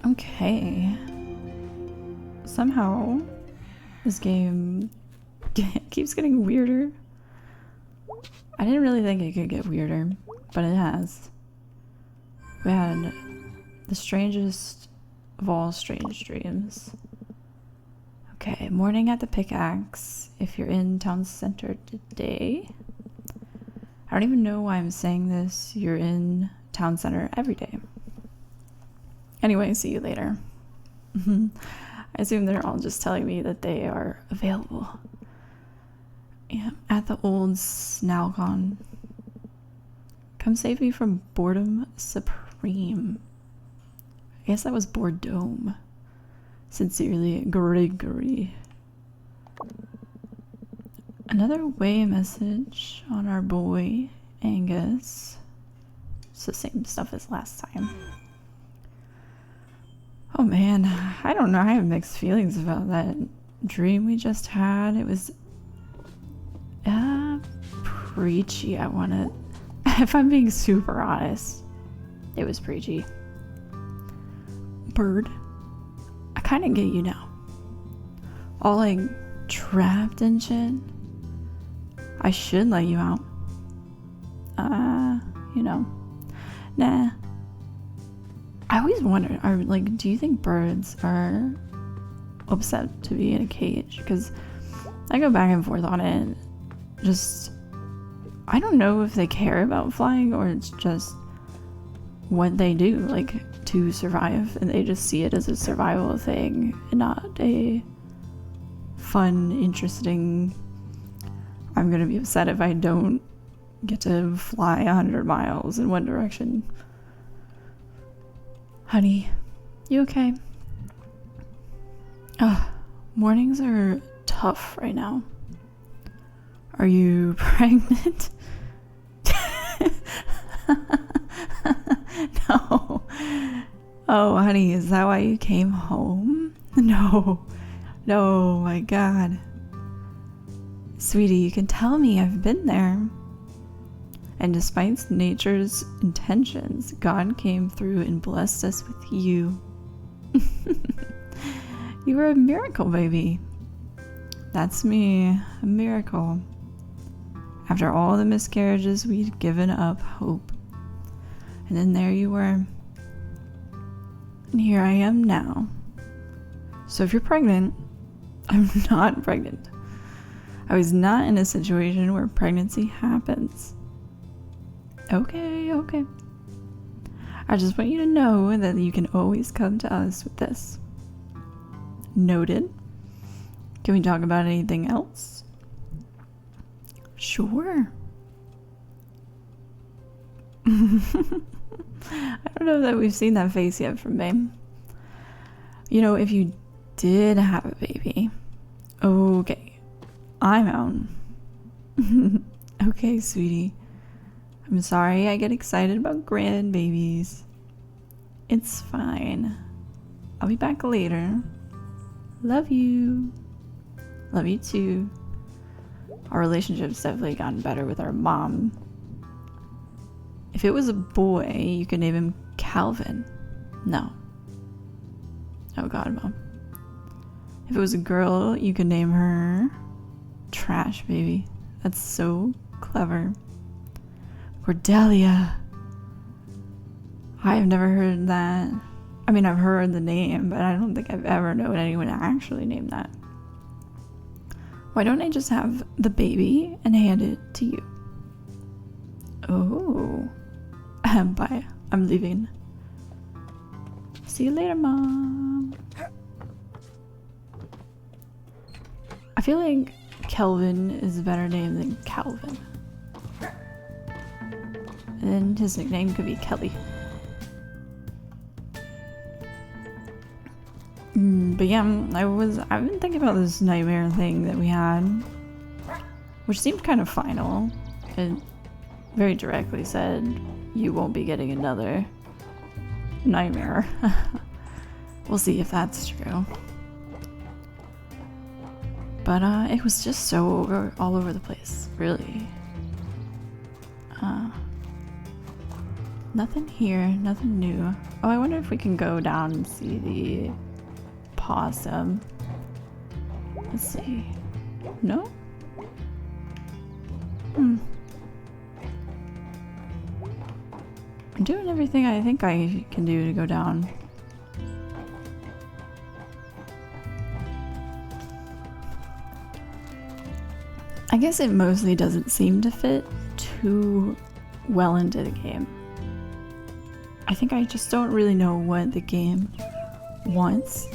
Okay. Somehow, this game keeps getting weirder. I didn't really think it could get weirder, but it has. We had the strangest of all strange dreams. Okay, morning at the pickaxe if you're in town center today. I don't even know why I'm saying this. You're in town center every day. Anyway, see you later. I assume they're all just telling me that they are available. Yeah, at the old Snalcon. Come save me from boredom supreme. I guess that was Boredome. Sincerely, Gregory. Another way message on our boy, Angus. It's the same stuff as last time. Oh man, I don't know. I have mixed feelings about that dream we just had. It was preachy. I want to, if I'm being super honest, it was preachy. Bird, I kind of get you now. All like trapped and shit. I should let you out. You know, nah. I always wonder, do you think birds are upset to be in a cage? Because I go back and forth on it. Just, I don't know if they care about flying or it's just what they do, like, to survive. And they just see it as a survival thing and not a fun, interesting, I'm gonna be upset if I don't get to fly 100 miles in one direction. Honey, you okay? Mornings are tough right now. Are you pregnant? No. Oh, honey, is that why you came home? No. No, my God. Sweetie, you can tell me, I've been there. And despite nature's intentions, God came through and blessed us with you. You were a miracle, baby. That's me, a miracle. After all the miscarriages, we'd given up hope. And then there you were. And here I am now. So if you're pregnant, I'm not pregnant. I was not in a situation where pregnancy happens. Okay. I just want you to know that you can always come to us with this. Noted. Can we talk about anything else? Sure. I don't know that we've seen that face yet from me. You know, if you did have a baby, okay, I'm out. Okay, sweetie. I'm sorry I get excited about grandbabies. It's fine. I'll be back later. Love you. Love you too. Our relationship's definitely gotten better with our mom. If it was a boy, you could name him Calvin. No. Oh God, Mom. If it was a girl, you could name her Trash Baby. That's so clever. Cordelia. I have never heard that. I mean, I've heard the name, but I don't think I've ever known anyone actually named that. Why don't I just have the baby and hand it to you? Oh. Bye. I'm leaving. See you later, Mom. I feel like Kelvin is a better name than Calvin. And his nickname could be Kelly. But yeah, I've been thinking about this nightmare thing that we had, which seemed kind of final. It very directly said, you won't be getting another nightmare. We'll see if that's true. But it was just so all over the place, really. Nothing here, nothing new. Oh, I wonder if we can go down and see the possum. Let's see. No? I'm doing everything I think I can do to go down. I guess it mostly doesn't seem to fit too well into the game. I think I just don't really know what the game wants.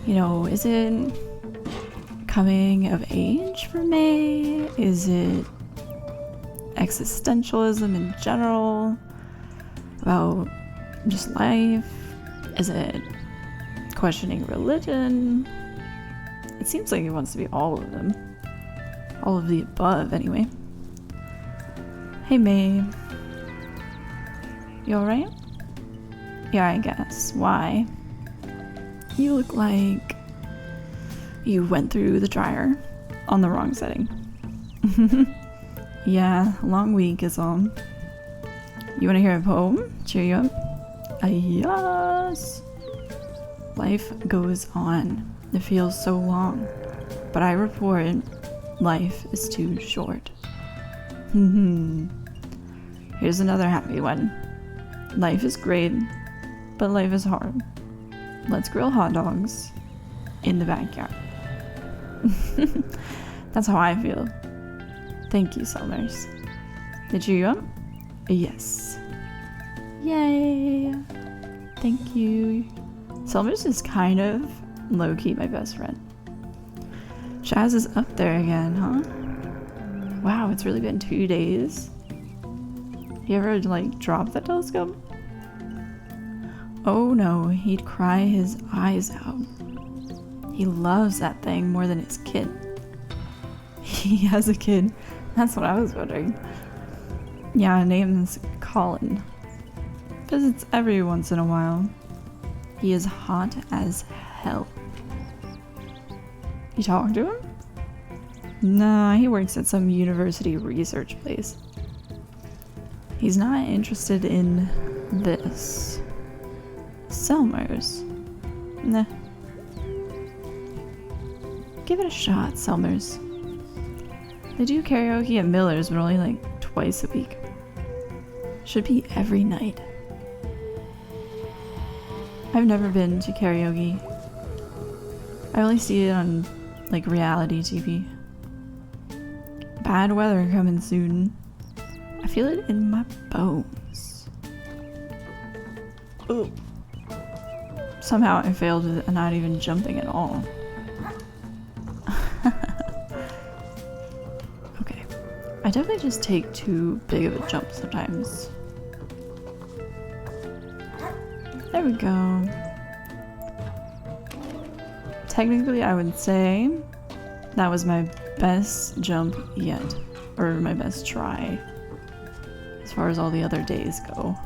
You know, is it coming of age for May? Is it existentialism in general? About just life? Is it questioning religion? It seems like it wants to be all of them. All of the above, anyway. Hey, May. You alright? Yeah, I guess. Why? You look like you went through the dryer on the wrong setting. Yeah, long week is all. You want to hear a poem? Cheer you up? Yes! Life goes on. It feels so long. But I report, life is too short. Here's another happy one. Life is great, but life is hard. Let's grill hot dogs in the backyard. That's how I feel. Thank you, Summers. Did cheer you up? Yes. Yay! Thank you. Summers is kind of low-key my best friend. Chaz is up there again, huh? Wow, it's really been 2 days. You ever, like, drop the telescope? Oh no, he'd cry his eyes out. He loves that thing more than his kid. He has a kid. That's what I was wondering. Yeah, name's Colin. Visits every once in a while. He is hot as hell. You talk to him? Nah, he works at some university research place. He's not interested in this. Selmers. Nah. Give it a shot, Selmers. They do karaoke at Miller's, but only like twice a week. Should be every night. I've never been to karaoke. I only see it on like reality TV. Bad weather coming soon. I feel it in my bones. Ooh. Somehow I failed with not even jumping at all. Okay. I definitely just take too big of a jump sometimes. There we go. Technically, I would say that was my best jump yet. Or my best try. As far as all the other days go.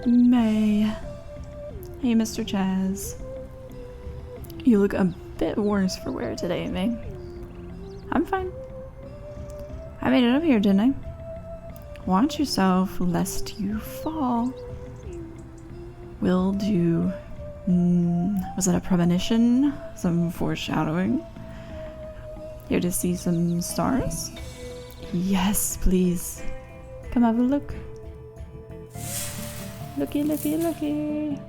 May. Hey, Mr. Chaz. You look a bit worse for wear today, May. I'm fine. I made it up here, didn't I? Watch yourself, lest you fall. Will do. Was that a premonition? Some foreshadowing? Here to see some stars? Yes, please. Come have a look. Looky, looky, looky.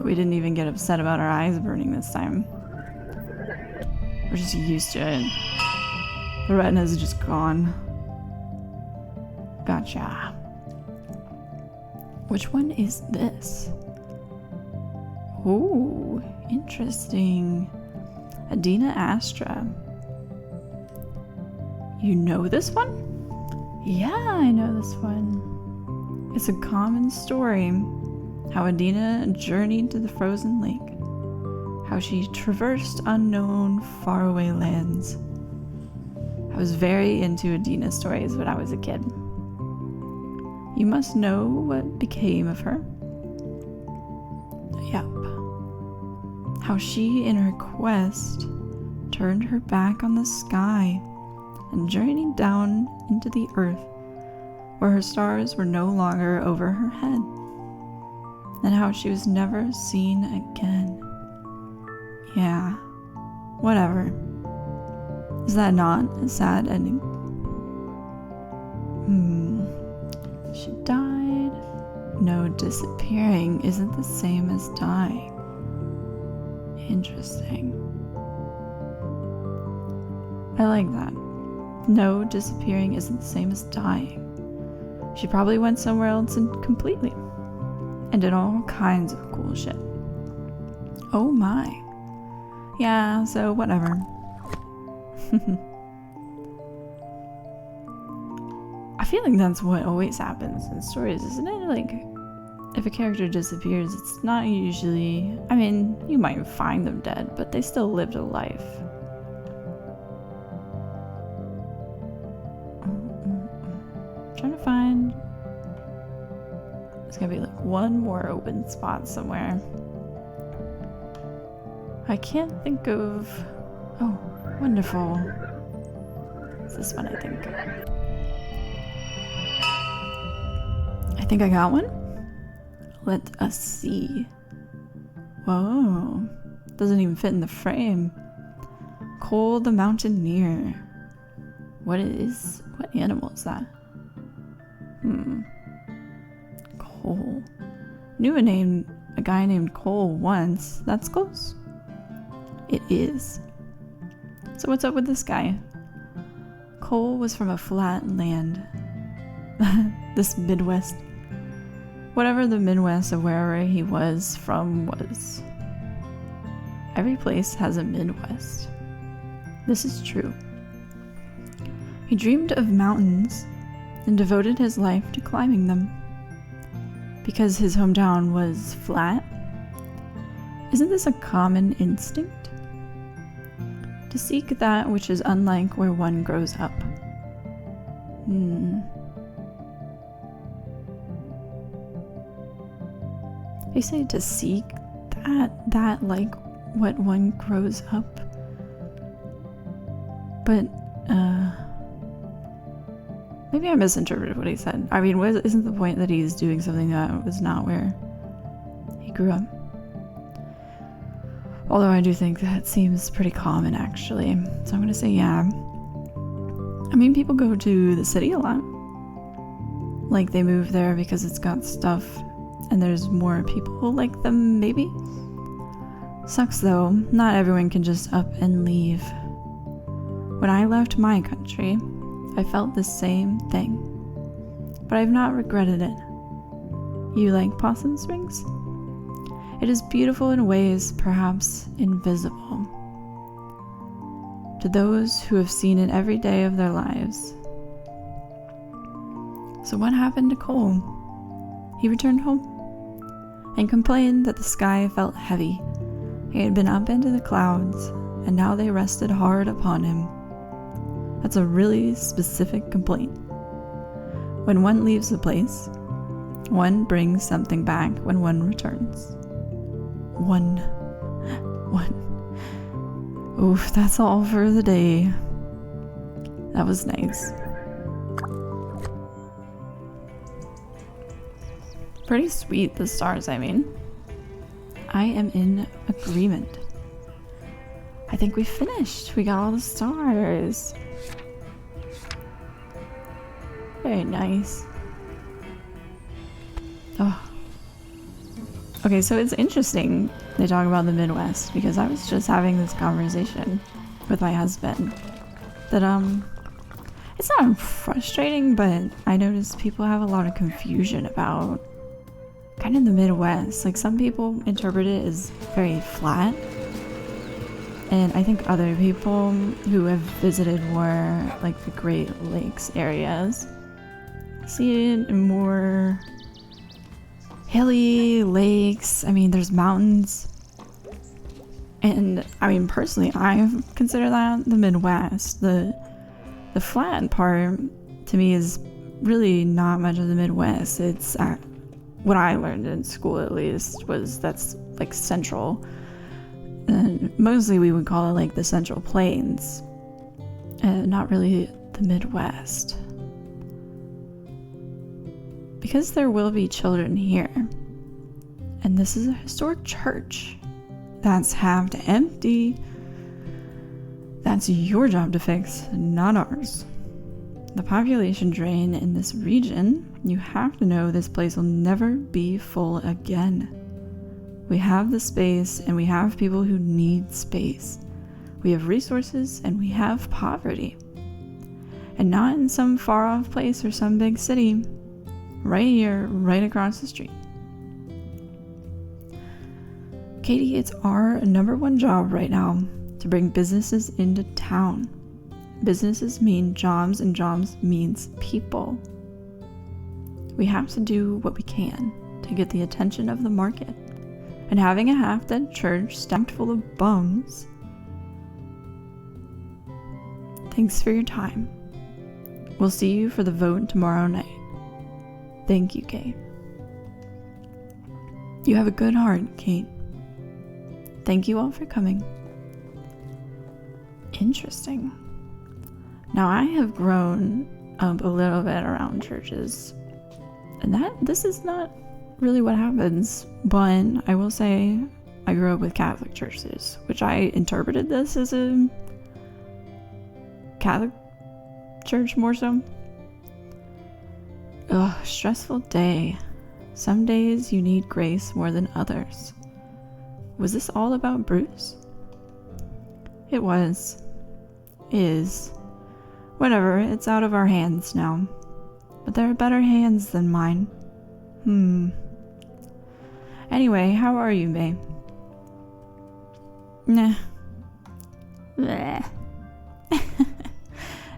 We didn't even get upset about our eyes burning this time. We're just used to it. The retina's just gone. Gotcha. Which one is this? Oh, interesting. Adina Astra. You know this one? Yeah, I know this one. It's a common story. How Adina journeyed to the frozen lake. How she traversed unknown, faraway lands. I was very into Adina stories when I was a kid. You must know what became of her. Yep. How she, in her quest, turned her back on the sky and journeyed down into the earth, where her stars were no longer over her head, and how she was never seen again. Yeah, whatever. Is that not a sad ending? She died. No, disappearing isn't the same as dying. Interesting. I like that. No, disappearing isn't the same as dying. She probably went somewhere else completely and did all kinds of cool shit. Oh my. Yeah, so whatever. I feel like that's what always happens in stories, isn't it? Like, if a character disappears, it's not usually... I mean, you might find them dead, but they still lived a life. I'm trying to find... There's gonna be like one more open spot somewhere. I can't think of... Oh, wonderful. It's this one, I think. I think I got one. Let us see. Whoa. Doesn't even fit in the frame. Cole the Mountaineer. What animal is that? Cole. Knew a guy named Cole once. That's close. It is. So what's up with this guy? Cole was from a flat land. This Midwest. Whatever the Midwest of wherever he was from was. Every place has a Midwest. This is true. He dreamed of mountains and devoted his life to climbing them. Because his hometown was flat? Isn't this a common instinct? To seek that which is unlike where one grows up. They say to seek that like what one grows up. But, maybe I misinterpreted what he said. I mean, isn't the point that he's doing something that was not where he grew up? Although I do think that seems pretty common, actually. So I'm gonna say yeah. I mean, people go to the city a lot. Like, they move there because it's got stuff and there's more people like them, maybe? Sucks though, not everyone can just up and leave. When I left my country, I felt the same thing. But I've not regretted it. You like Possum Springs? It is beautiful in ways perhaps invisible to those who have seen it every day of their lives. So what happened to Cole? He returned home and complained that the sky felt heavy. He had been up into the clouds, and now they rested hard upon him. That's a really specific complaint. When one leaves a place, one brings something back when one returns. One. Oof, that's all for the day. That was nice. Pretty sweet, the stars, I mean. I am in agreement. I think we finished. We got all the stars. Very nice. Oh. Okay, so it's interesting they talk about the Midwest, because I was just having this conversation with my husband that it's not frustrating, but I noticed people have a lot of confusion about kind of the Midwest. Like, some people interpret it as very flat, and I think other people who have visited more like the Great Lakes areas see it in more hilly lakes. I mean, there's mountains, and I mean, personally, I consider that the Midwest. The flat part to me is really not much of the Midwest. It's what I learned in school, at least, was that's like central, and mostly we would call it like the Central Plains, not really the Midwest. Because there will be children here, and this is a historic church that's half empty. That's your job to fix, not ours. The population drain in this region, you have to know this place will never be full again. We have the space, and we have people who need space. We have resources, and we have poverty. And not in some far-off place or some big city. Right here, right across the street. Katie, it's our number one job right now to bring businesses into town. Businesses mean jobs, and jobs means people. We have to do what we can to get the attention of the market. And having a half-dead church stacked full of bums. Thanks for your time. We'll see you for the vote tomorrow night. Thank you, Kate. You have a good heart, Kate. Thank you all for coming. Interesting. Now, I have grown up a little bit around churches, and this is not really what happens, but I will say I grew up with Catholic churches, which I interpreted this as a Catholic church more so. Ugh, stressful day. Some days you need grace more than others. Was this all about Bruce? It was. Is. Whatever, it's out of our hands now. But there are better hands than mine. Anyway, how are you, babe? Nah. Bleh.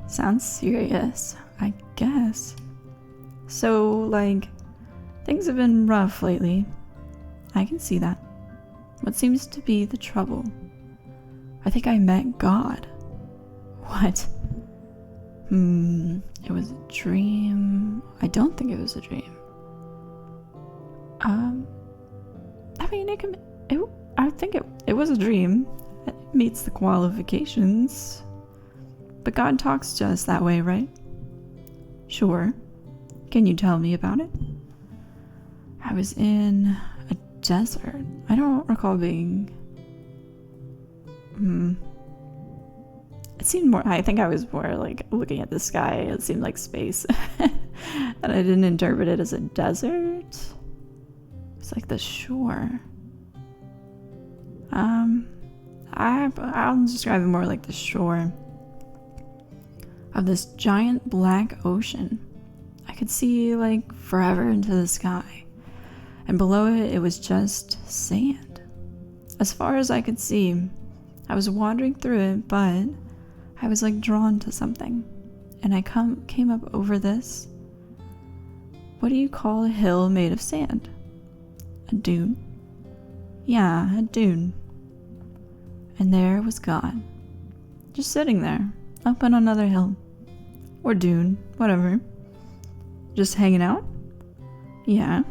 Sounds serious, I guess. So, like, things have been rough lately. I can see that. What seems to be the trouble? I think I met God. What? It was a dream. I don't think it was a dream. I mean, I think it was a dream. It meets the qualifications. But God talks to us that way, right? Sure. Can you tell me about it? I was in a desert. I don't recall being... It seemed more... I think I was more like looking at the sky. It seemed like space. And I didn't interpret it as a desert. It's like the shore. I'll describe it more like the shore of this giant black ocean. I could see like forever into the sky, and below it was just sand. As far as I could see, I was wandering through it, but I was like drawn to something, and I came up over this. What do you call a hill made of sand? A dune? Yeah, a dune. And there was God, just sitting there, up on another hill. Or dune, whatever. Just hanging out? Yeah.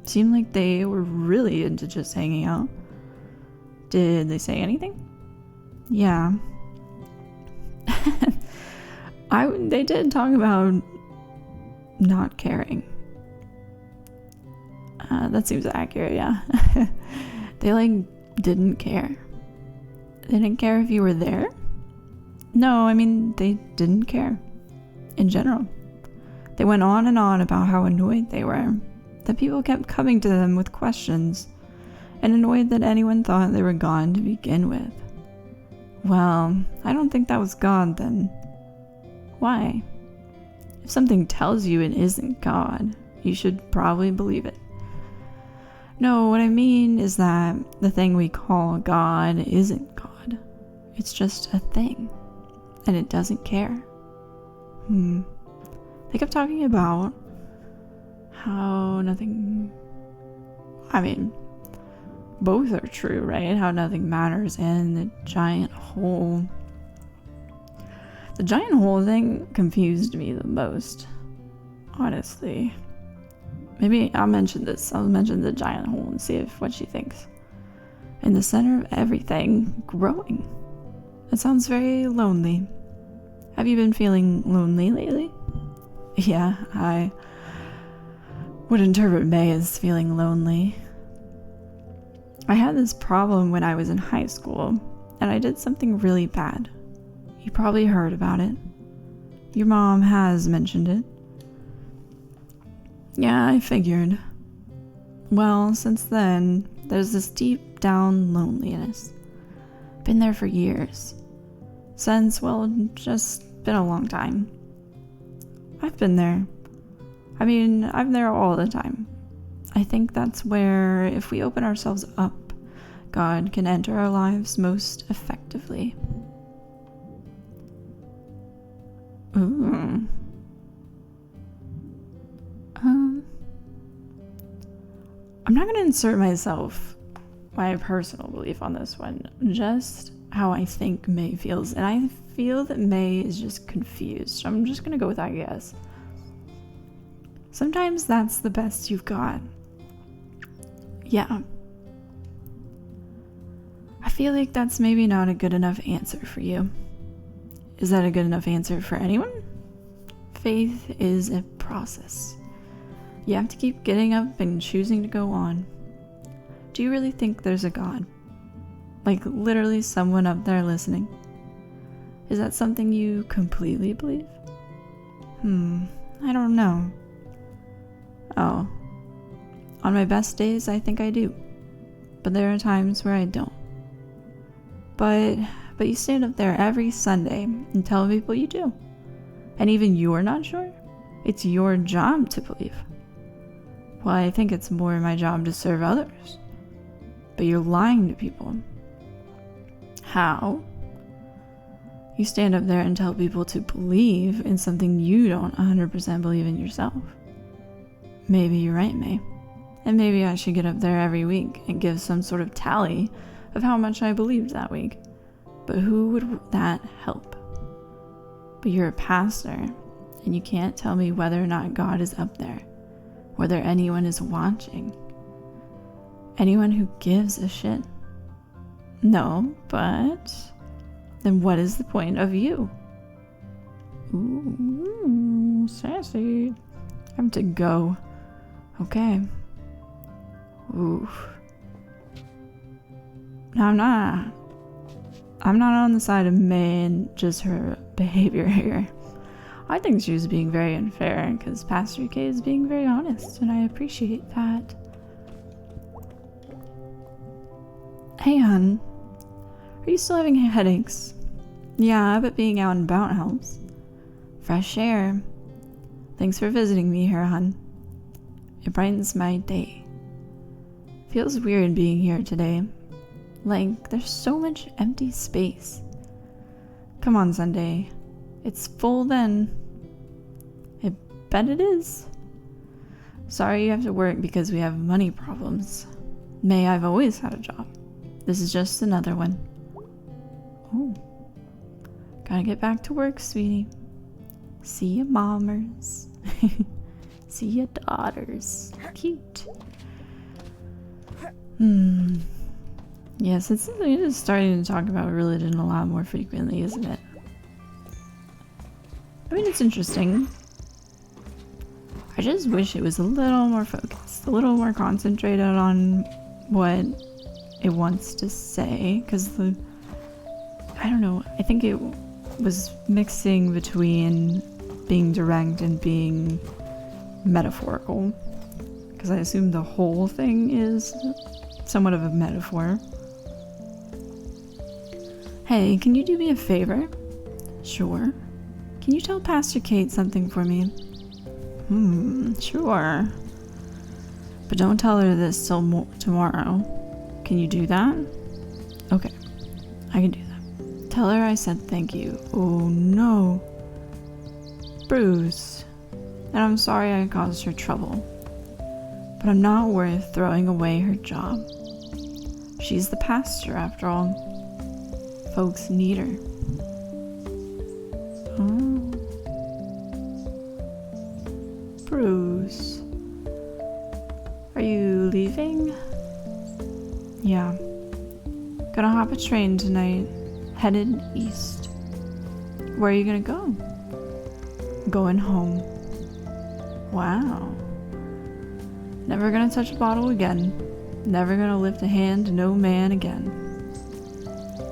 Seemed like they were really into just hanging out. Did they say anything? Yeah. They did talk about not caring. That seems accurate, yeah. They didn't care. They didn't care if you were there? No, I mean, they didn't care. In general. They went on and on about how annoyed they were. That people kept coming to them with questions. And annoyed that anyone thought they were God to begin with. Well, I don't think that was God then. Why? If something tells you it isn't God, you should probably believe it. No, what I mean is that the thing we call God isn't God. It's just a thing. And it doesn't care. They kept talking about how nothing... I mean, both are true, right? How nothing matters in the giant hole. The giant hole thing confused me the most, honestly. Maybe I'll mention this. I'll mention the giant hole and see what she thinks. In the center of everything, growing. It sounds very lonely. Have you been feeling lonely lately? Yeah, I would interpret May as feeling lonely. I had this problem when I was in high school, and I did something really bad. You probably heard about it. Your mom has mentioned it. Yeah, I figured. Well, since then, there's this deep down loneliness. Been there for years. Since, well, just been a long time. I've been there. I mean, I'm there all the time. I think that's where, if we open ourselves up, God can enter our lives most effectively. Ooh. I'm not going to insert my personal belief on this one, just how I think May feels. And I feel that May is just confused. I'm just going to go with that guess. Sometimes that's the best you've got. Yeah. I feel like that's maybe not a good enough answer for you. Is that a good enough answer for anyone? Faith is a process. You have to keep getting up and choosing to go on. Do you really think there's a God? Like literally someone up there listening? Is that something you completely believe? I don't know. Oh. On my best days, I think I do. But there are times where I don't. But you stand up there every Sunday and tell people you do. And even you're not sure? It's your job to believe. Well, I think it's more my job to serve others. But you're lying to people. How? You stand up there and tell people to believe in something you don't 100% believe in yourself. Maybe you're right, May. And maybe I should get up there every week and give some sort of tally of how much I believed that week. But who would that help? But you're a pastor, and you can't tell me whether or not God is up there, whether anyone is watching. Anyone who gives a shit. No, but then what is the point of you? Ooh, sassy. I have to go. Okay. Oof. I'm not on the side of May and just her behavior here. I think she was being very unfair because Pastor K is being very honest, and I appreciate that. Hey, hun. Are you still having headaches? Yeah, but being out and about helps. Fresh air. Thanks for visiting me here, hun. It brightens my day. Feels weird being here today. Like, there's so much empty space. Come on, Sunday. It's full then. I bet it is. Sorry you have to work because we have money problems. May, I've always had a job. This is just another one. Oh. Gotta get back to work, sweetie. See ya, mommers. See ya, daughters. Cute. Yes, it is starting to talk about religion a lot more frequently, isn't it? I mean, it's interesting. I just wish it was a little more focused, a little more concentrated on what it wants to say, because I don't know, I think it was mixing between being direct and being metaphorical, because I assume the whole thing is somewhat of a metaphor. Hey, can you do me a favor? Sure. Can you tell Pastor Kate something for me? Sure. But don't tell her this till tomorrow. Can you do that? Okay, I can do that. Tell her I said thank you. Oh no. Bruce. And I'm sorry I caused her trouble. But I'm not worth throwing away her job. She's the pastor after all. Folks need her. Oh. Bruce. Are you leaving? Yeah. Gonna hop a train tonight, headed east. Where are you gonna go? Going home. Wow. Never gonna touch a bottle again. Never gonna lift a hand to no man again.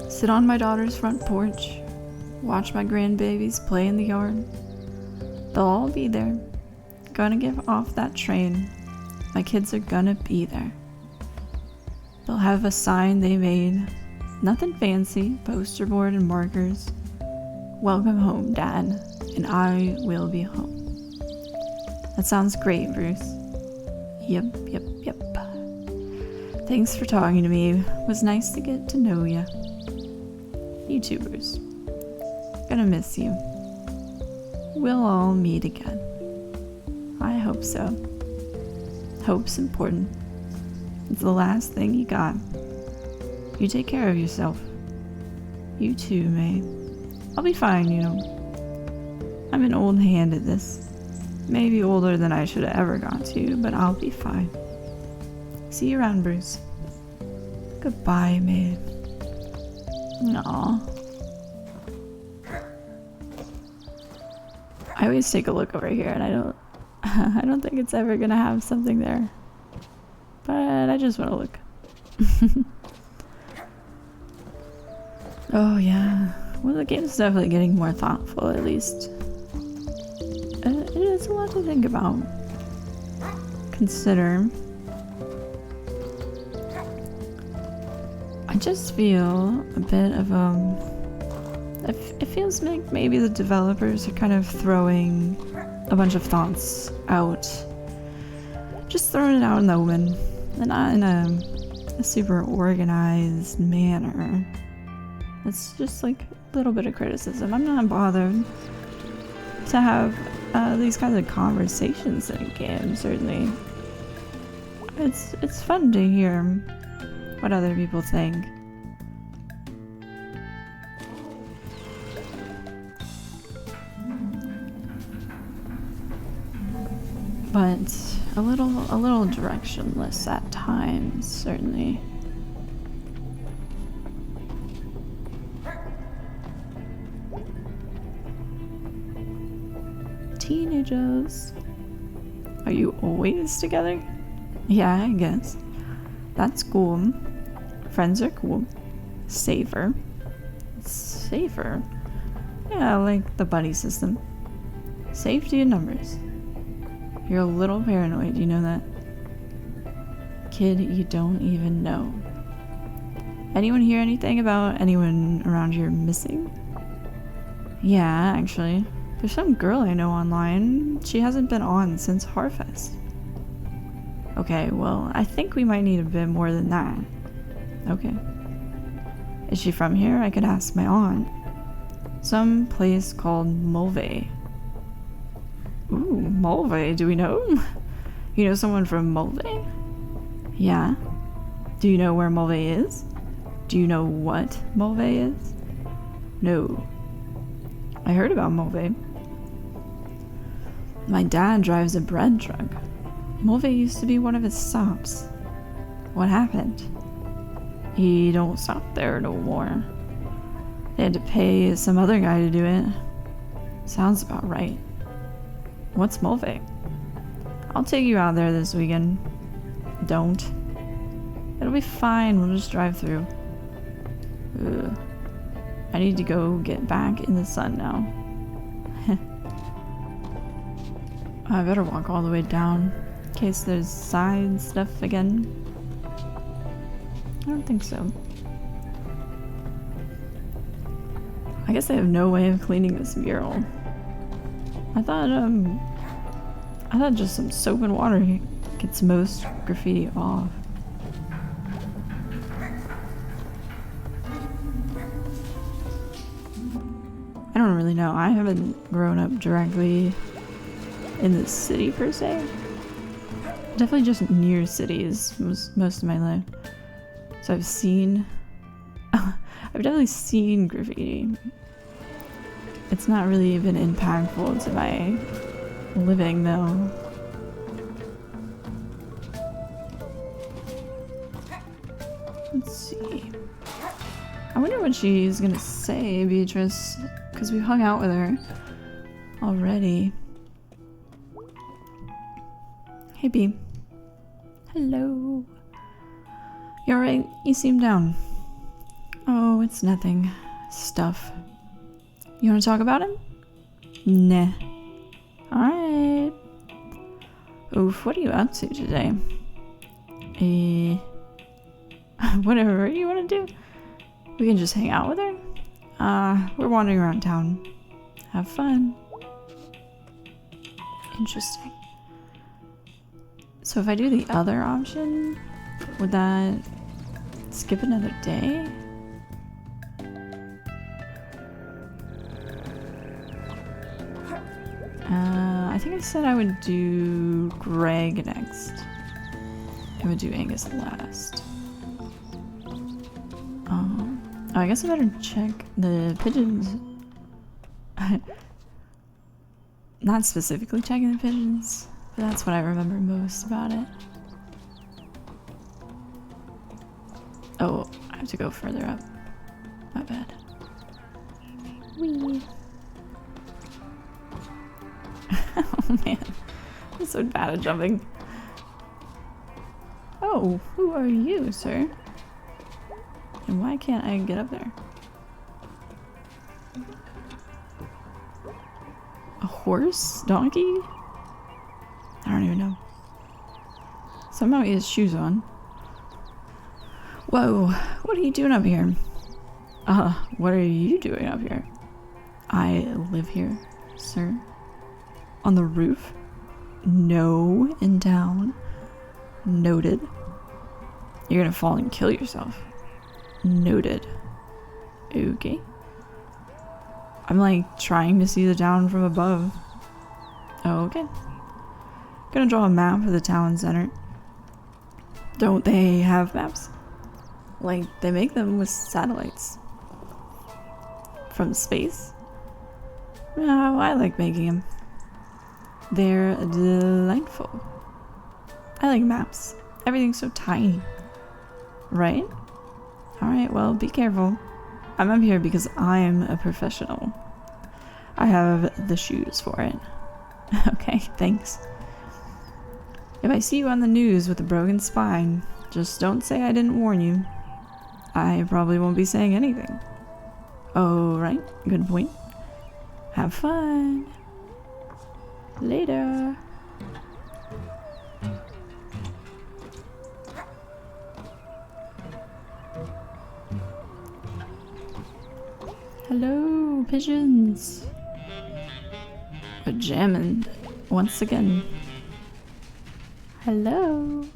Sit on my daughter's front porch. Watch my grandbabies play in the yard. They'll all be there. Gonna get off that train. My kids are gonna be there. They'll have a sign they made. Nothing fancy, poster board and markers. Welcome home, Dad, and I will be home. That sounds great, Bruce. Yep. Thanks for talking to me. It was nice to get to know you. You too, Bruce. Gonna miss you. We'll all meet again. I hope so. Hope's important. It's the last thing you got. You take care of yourself. You too, May. I'll be fine, you know. I'm an old hand at this. Maybe older than I should have ever got to, but I'll be fine. See you around, Bruce. Goodbye, May. Aw. I always take a look over here and I don't think it's ever gonna have something there. But I just want to look. Oh yeah. Well, the game's definitely getting more thoughtful, at least. It is a lot to think about. Consider. I just feel a bit of it feels like maybe the developers are kind of throwing a bunch of thoughts out. Just throwing it out in the open. And not in a super organized manner. It's just like a little bit of criticism. I'm not bothered to have these kinds of conversations in a game, certainly. It's fun to hear what other people think. But a little directionless at times, certainly. Teenagers. Are you always together? Yeah, I guess. That's cool. Friends are cool. Safer. Safer? Yeah, like the buddy system. Safety in numbers. You're a little paranoid, you know that? Kid, you don't even know. Anyone hear anything about anyone around here missing? Yeah, actually. There's some girl I know online. She hasn't been on since Harfest. Okay, well, I think we might need a bit more than that. Okay. Is she from here? I could ask my aunt. Some place called Mulvey. Ooh, Mulvey, do we know? You know someone from Mulvey? Yeah. Do you know where Mulvey is? Do you know what Mulvey is? No. I heard about Mulvey. My dad drives a bread truck. Mulvey used to be one of his stops. What happened? He don't stop there no more. They had to pay some other guy to do it. Sounds about right. What's Mulvey? I'll take you out there this weekend. Don't. It'll be fine, we'll just drive through. Ugh. I need to go get back in the sun now. I better walk all the way down, in case there's side stuff again. I don't think so. I guess they have no way of cleaning this mural. I thought just some soap and water gets most graffiti off. I don't really know. I haven't grown up directly in the city per se. Definitely just near cities most of my life. So I've definitely seen graffiti. It's not really been impactful to my living though. Let's see. I wonder what she's gonna say, Beatrice, because we hung out with her already. Hey, B. Hello. You alright? You seem down. Oh, it's nothing. Stuff. You want to talk about him? Nah. Alright. Oof, what are you up to today? Whatever you want to do. We can just hang out with her? We're wandering around town. Have fun. Interesting. So if I do the other option, would that skip another day? I think I said I would do Greg next. I would do Angus last. Oh, I guess I better check the pigeons. Not specifically checking the pigeons, but that's what I remember most about it. Oh, I have to go further up. My bad. Whee! Oh man, I'm so bad at jumping. Oh, who are you, sir? And why can't I get up there? A horse? Donkey? I don't even know. Somehow he has shoes on. Whoa, what are you doing up here? What are you doing up here? I live here, sir. On the roof? No, in town. Noted. You're gonna fall and kill yourself. Noted. Okay. I'm like trying to see the town from above. Okay. Gonna draw a map of the town center. Don't they have maps? Like, they make them with satellites. From space? No, I like making them. They're delightful. I like maps. Everything's so tiny. Right? Alright, well, be careful. I'm up here because I'm a professional. I have the shoes for it. Okay, thanks. If I see you on the news with a broken spine, just don't say I didn't warn you. I probably won't be saying anything. Oh, right. Good point. Have fun. Later. Hello, pigeons. We're jamming once again. Hello.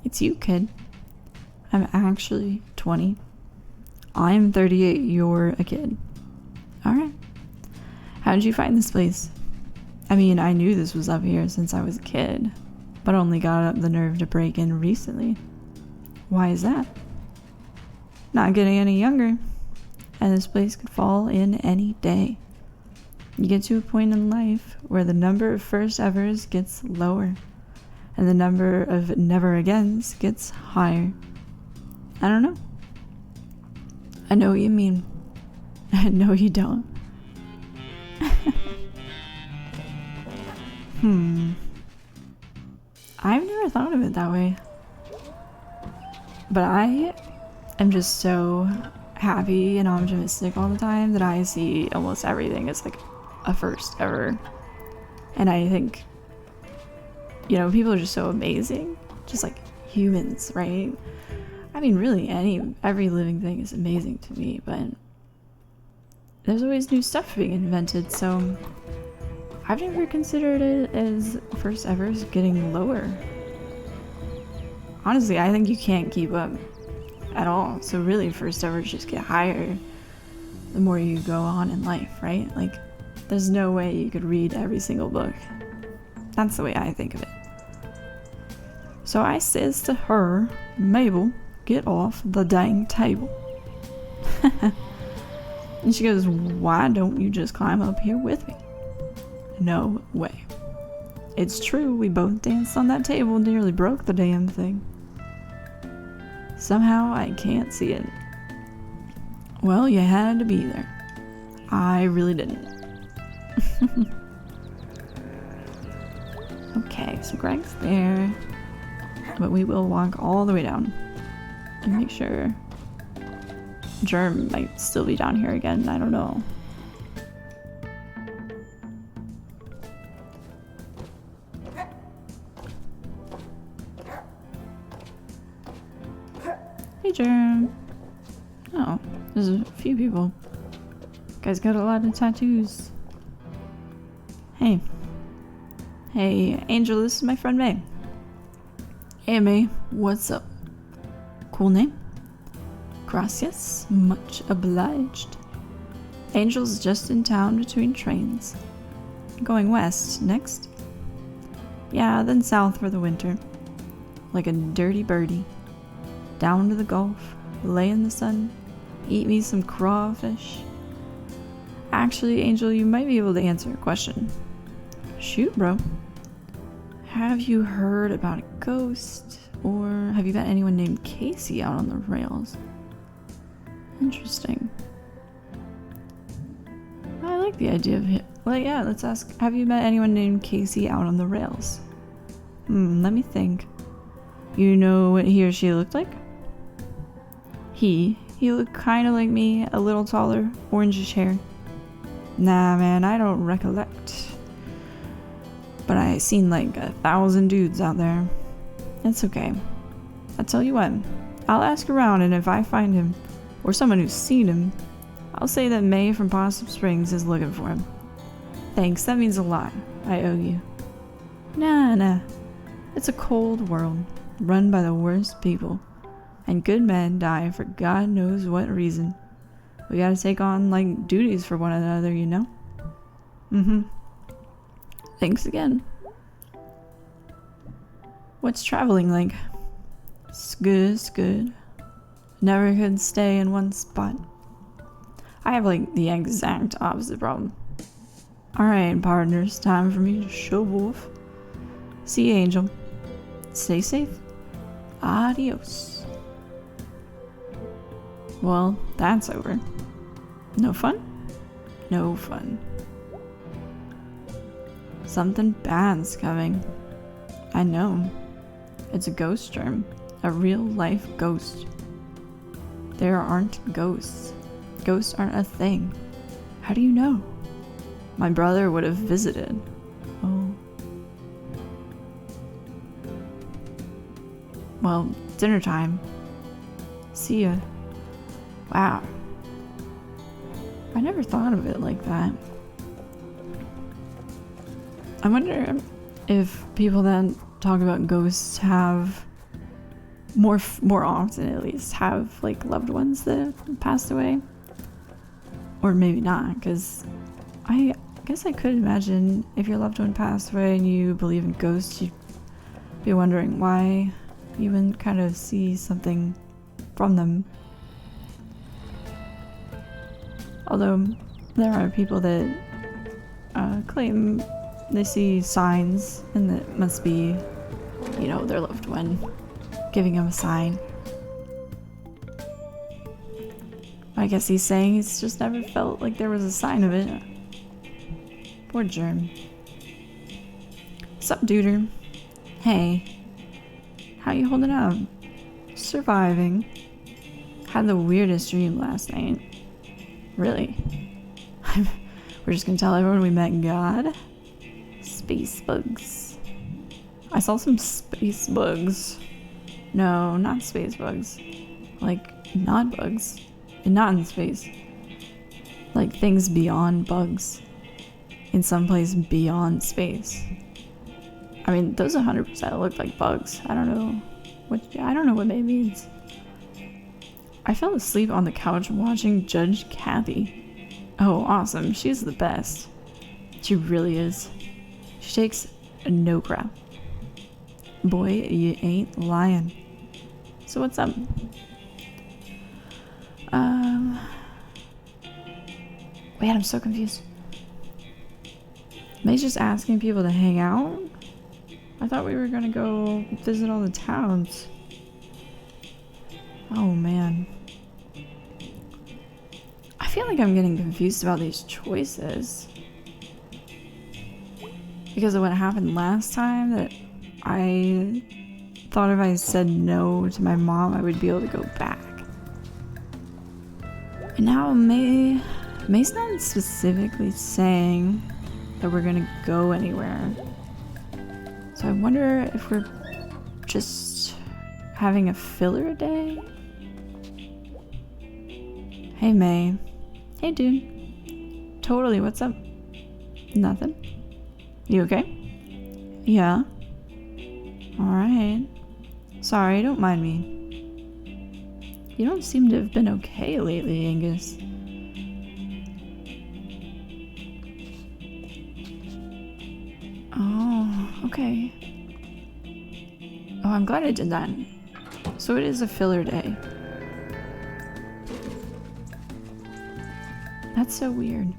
It's you, kid. I'm actually 20. I'm 38. You're a kid. Alright. How did you find this place? I mean, I knew this was up here since I was a kid, but only got up the nerve to break in recently. Why is that? Not getting any younger, and this place could fall in any day. You get to a point in life where the number of first evers gets lower, and the number of never agains gets higher. I don't know. I know what you mean. No, you don't. I've never thought of it that way. But I am just so happy and optimistic all the time that I see almost everything as like a first ever. And I think, you know, people are just so amazing. Just like humans, right? I mean, really, every living thing is amazing to me, but there's always new stuff being invented, so I've never considered it as first evers getting lower. Honestly, I think you can't keep up at all, so really first evers just get higher the more you go on in life, right? Like, there's no way you could read every single book. That's the way I think of it. So I says to her, Mabel, get off the dang table. And she goes, why don't you just climb up here with me? No way. It's true, we both danced on that table and nearly broke the damn thing. Somehow I can't see it. Well, you had to be there. I really didn't. Okay, so Greg's there. But we will walk all the way down. And make sure... Germ might still be down here again, I don't know. Hey Germ. Oh, there's a few people. Guy's got a lot of tattoos. Hey. Hey, Angel, this is my friend May. Hey May, what's up? Cool name? Gracias, much obliged. Angel's just in town between trains. Going west next? Yeah, then south for the winter. Like a dirty birdie. Down to the Gulf, lay in the sun, eat me some crawfish. Actually, Angel, you might be able to answer a question. Shoot, bro. Have you heard about a ghost? Or have you met anyone named Casey out on the rails? Interesting. I like the idea of it. Well, yeah, let's ask, have you met anyone named Casey out on the rails? Let me think. You know what he or she looked like? He looked kind of like me, a little taller, orangish hair. Nah, man, I don't recollect. But I seen like 1,000 dudes out there. It's okay. I'll tell you what, I'll ask around, and if I find him, or someone who's seen him, I'll say that May from Possum Springs is looking for him. Thanks, that means a lot. I owe you. Nah. It's a cold world, run by the worst people. And good men die for God knows what reason. We gotta take on, like, duties for one another, you know? Thanks again. What's traveling like? It's good. Never could stay in one spot. I have, like, the exact opposite problem. Alright, partners, time for me to show off. See you, Angel. Stay safe. Adios. Well, that's over. No fun? No fun. Something bad's coming. I know. It's a ghost germ. A real-life ghost. There aren't ghosts. Ghosts aren't a thing. How do you know? My brother would have visited. Oh. Well, dinner time. See ya. Wow. I never thought of it like that. I wonder if people that talk about ghosts have more often, at least, have like loved ones that passed away, or maybe not. Because I guess I could imagine if your loved one passed away and you believe in ghosts, you'd be wondering why you wouldn't kind of see something from them. Although there are people that claim they see signs, and that must be, you know, their loved one giving them a sign. I guess he's saying he's just never felt like there was a sign of it. Poor Germ. Sup, duder? Hey. How you holding up? Surviving. Had the weirdest dream last night. Really? We're just gonna tell everyone we met God? Space bugs. I saw some space bugs. No, not space bugs. Like, not bugs. And not in space. Like, things beyond bugs. In some place beyond space. I mean, those 100% look like bugs. I don't know what that means. I fell asleep on the couch watching Judge Kathy. Oh, awesome. She's the best. She really is. She takes no crap. Boy, you ain't lying. So what's up? Wait, I'm so confused. May's just asking people to hang out? I thought we were gonna go visit all the towns. Oh man. I feel feel like I'm getting confused about these choices. Because of what happened last time, that I thought if I said no to my mom, I would be able to go back. And now May's not specifically saying that we're gonna go anywhere. So I wonder if we're just having a filler day? Hey May. Hey dude. Totally, what's up? Nothing? You okay? Yeah. Alright. Sorry, don't mind me. You don't seem to have been okay lately, Angus. Oh, okay. Oh, I'm glad I did that. So it is a filler day. That's so weird.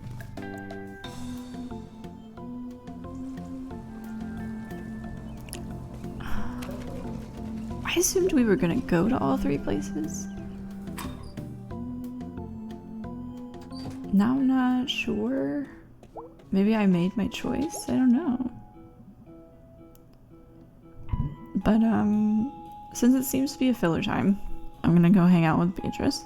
I assumed we were gonna go to all three places. Now I'm not sure. Maybe I made my choice? I don't know. But, since it seems to be a filler time, I'm gonna go hang out with Beatrice.